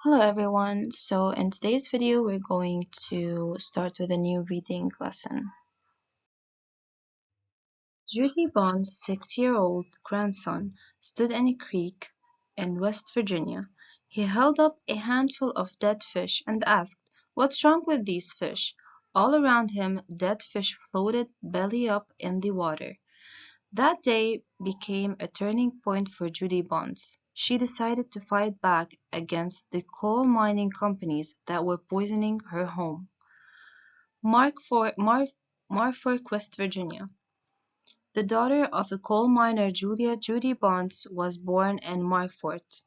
Hello everyone. So in today's video, we're going to start with a new reading lesson. Judy Bond's 6-year-old grandson stood in a creek in West Virginia. He held up a handful of dead fish and asked, "What's wrong with these fish?" All around him, dead fish floated belly up in the water. That day became a turning point for Judy Bonds. She decided to fight back against the coal mining companies that were poisoning her home. Marfork, West Virginia. The daughter of a coal miner, Judy Bonds, was born in Marfort,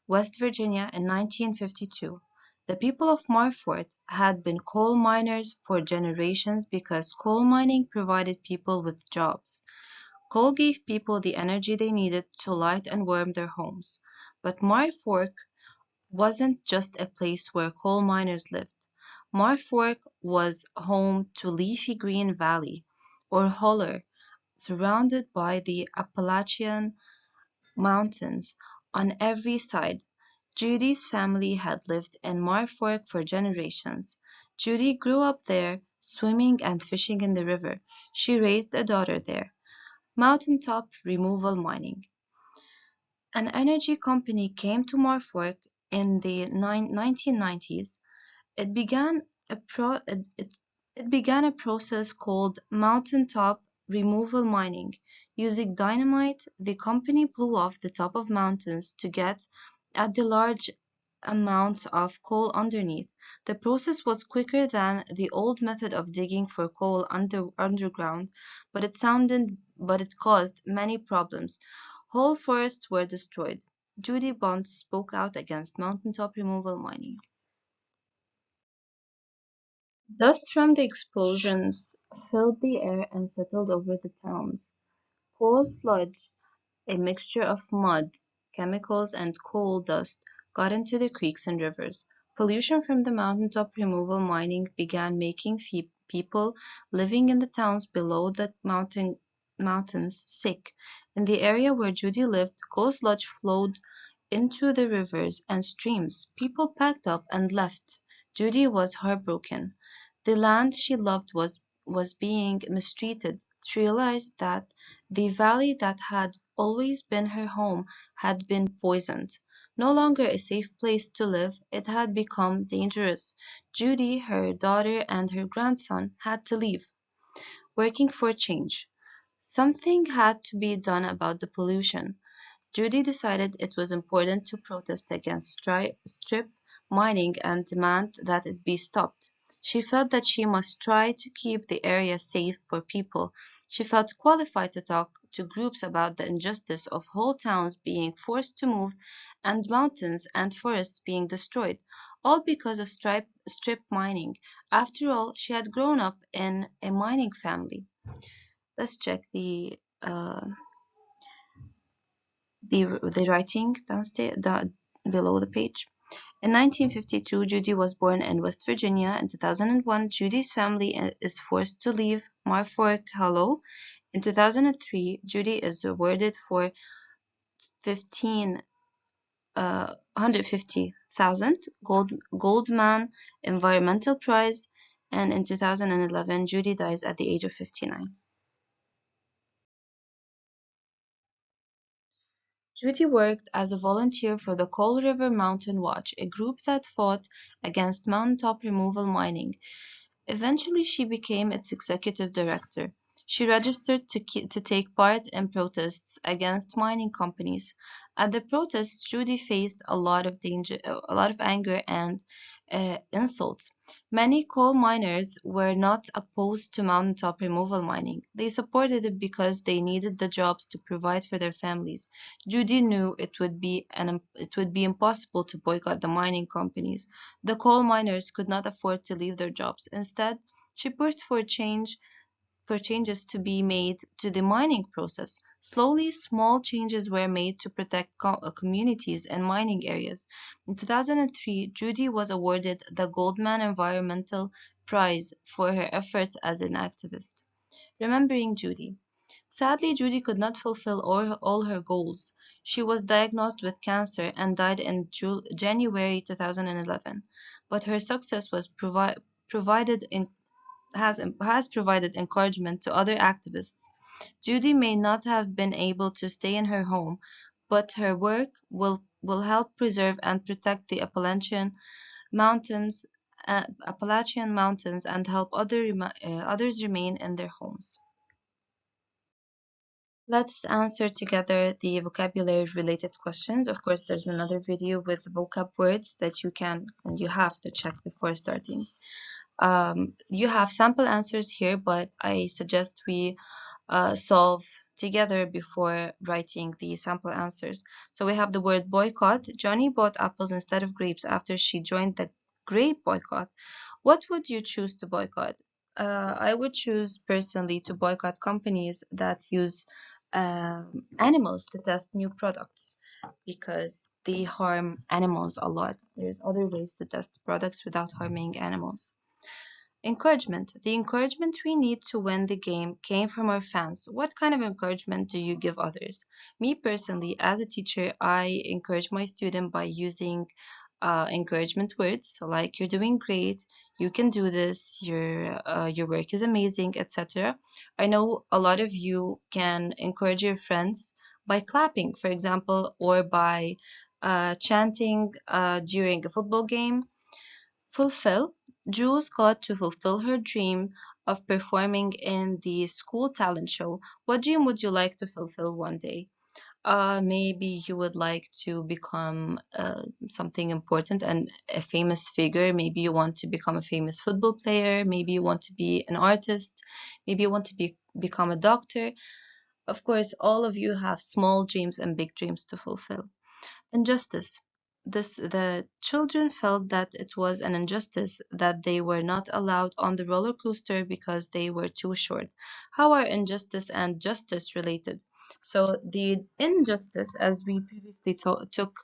West Virginia in 1952. The people of Marfort had been coal miners for generations because coal mining provided people with jobs. Coal gave people the energy they needed to light and warm their homes. But Marfork wasn't just a place where coal miners lived. Marfork was home to leafy green valley, or holler, surrounded by the Appalachian Mountains on every side. Judy's family had lived in Marfork for generations. Judy grew up there, swimming and fishing in the river. She raised a daughter there. Mountaintop removal mining. An energy company came to Norfolk in the 1990s. It began a pro it began a process called mountaintop removal mining. Using dynamite, the company blew off the top of mountains to get at the large amounts of coal underneath. The process was quicker than the old method of digging for coal underground, but it caused many problems. Whole forests were destroyed. Judy Bond spoke out against mountaintop removal mining. Dust from the explosions filled the air and settled over the towns. Coal sludge, a mixture of mud, chemicals, and coal dust, got into the creeks and rivers. Pollution from the mountaintop removal mining began making people living in the towns below the mountains sick. In the area where Judy lived, coal sludge flowed into the rivers and streams. People packed up and left. Judy was heartbroken. The land she loved was being mistreated. She realized that the valley that had always been her home had been poisoned. No longer a safe place to live, it had become dangerous. Judy, her daughter, and her grandson had to leave, working for change. Something had to be done about the pollution. Judy decided it was important to protest against strip mining and demand that it be stopped. She felt that she must try to keep the area safe for people. She felt qualified to talk to groups about the injustice of whole towns being forced to move and mountains and forests being destroyed, all because of strip mining. After all, she had grown up in a mining family. Let's check the writing downstairs, below the page. In 1952, Judy was born in West Virginia. In 2001, Judy's family is forced to leave Marfork Hollow. In 2003, Judy is awarded for 15 150,000 Goldman Environmental Prize, and in 2011, Judy dies at the age of 59. Judy worked as a volunteer for the Coal River Mountain Watch, a group that fought against mountaintop removal mining. Eventually, she became its executive director. She registered to take part in protests against mining companies. At the protests, Judy faced a lot of anger and insults. Many coal miners were not opposed to mountaintop removal mining. They supported it because they needed the jobs to provide for their families. Judy knew it would be impossible to boycott the mining companies. The coal miners could not afford to leave their jobs. Instead, she pushed for changes to be made to the mining process. Slowly, small changes were made to protect communities and mining areas. In 2003, Judy was awarded the Goldman Environmental Prize for her efforts as an activist. Remembering Judy. Sadly, Judy could not fulfill all her goals. She was diagnosed with cancer and died in January 2011. But her success was provided in has provided encouragement to other activists. Judy may not have been able to stay in her home, but her work will help preserve and protect the Mountains, Appalachian Mountains and help others remain in their homes. Let's answer together the vocabulary related questions. Of course, there's another video with vocab words that you can and you have to check before starting. You have sample answers here, but I suggest we solve together before writing the sample answers. So we have the word boycott. Johnny bought apples instead of grapes after she joined the grape boycott. What would you choose to boycott? I would choose personally to boycott companies that use animals to test new products because they harm animals a lot. There's other ways to test products without harming animals. Encouragement. The encouragement we need to win the game came from our fans. What kind of encouragement do you give others? Me personally, as a teacher, I encourage my student by using encouragement words so like you're doing great, you can do this, your work is amazing, etc. I know a lot of you can encourage your friends by clapping, for example, or by chanting during a football game. Fulfill. Jules got to fulfill her dream of performing in the school talent show. What dream would you like to fulfill one day? Maybe you would like to become something important and a famous figure. Maybe you want to become a famous football player. Maybe you want to be an artist. Maybe you want to become a doctor. Of course, all of you have small dreams and big dreams to fulfill. Injustice. The children felt that it was an injustice that they were not allowed on the roller coaster because they were too short. How are injustice and justice related? So the injustice, as we previously took,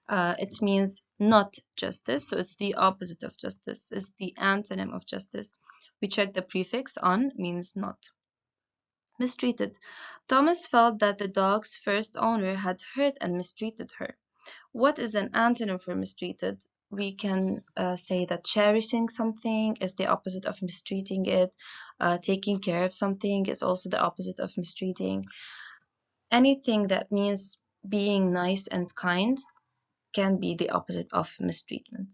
it means not justice. So it's the opposite of justice. It's the antonym of justice. We check the prefix on means not. Mistreated. Thomas felt that the dog's first owner had hurt and mistreated her. What is an antonym for mistreated? We can say that cherishing something is the opposite of mistreating it. Taking care of something is also the opposite of mistreating. Anything that means being nice and kind can be the opposite of mistreatment.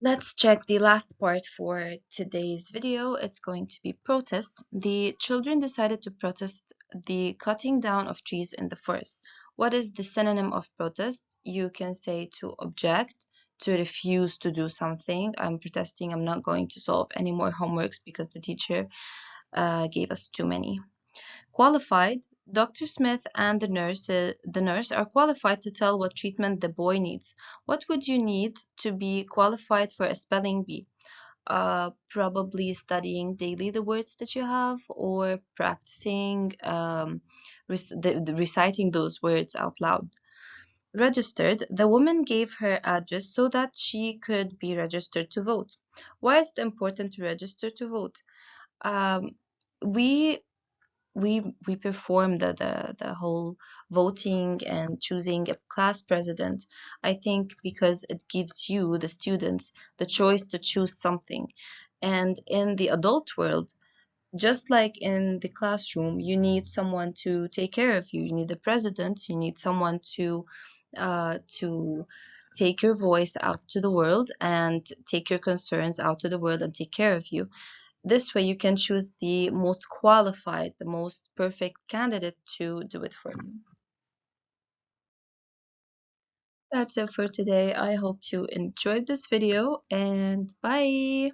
Let's check the last part for today's video. It's going to be protest. The children decided to protest the cutting down of trees in the forest. What is the synonym of protest? You can say to object, to refuse to do something. I'm protesting. I'm not going to solve any more homeworks because the teacher gave us too many. Qualified. Dr. Smith and the nurse are qualified to tell what treatment the boy needs. What would you need to be qualified for a spelling bee? Probably studying daily the words that you have or practicing reciting those words out loud. Registered. The woman gave her address so that she could be registered to vote. Why is it important to register to vote? Um, we we perform the whole voting and choosing a class president, I think, because it gives you, the students, the choice to choose something. And in the adult world, just like in the classroom, you need someone to take care of you. You need a president, you need someone to take your voice out to the world and take your concerns out to the world and take care of you. This way you can choose the most qualified, the most perfect candidate to do it for you. That's it for today. I hope you enjoyed this video and bye.